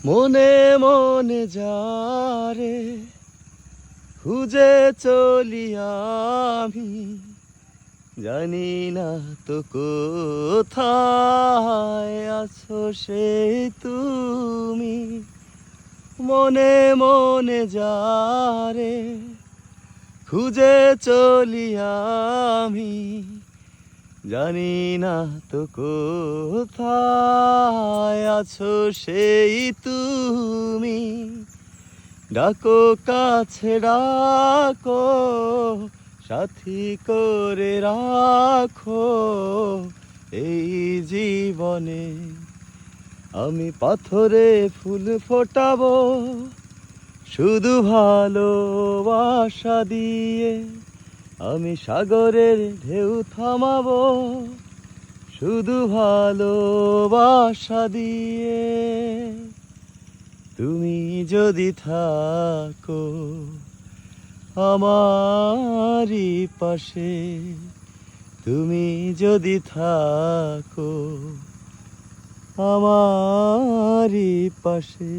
মনে মনে যারে খুঁজে চলি আমি, জানি না তো কোথায় আছো সেই তুমি। মনে মনে যারে খুঁজে চলি আমি, জানি না তো কোথায় আছো সেই তুমি। ডাকো কাছে ডাকো, সাথী করে রাখো এই জীবনে। আমি পাথরে ফুল ফোটাবো শুধু ভালোবাসা দিয়ে, আমি সাগরের ঢেউ থামাবো শুধু ভালোবাসা দিয়ে। তুমি যদি থাকো আমারই পাশে, তুমি যদি থাকো আমারই পাশে।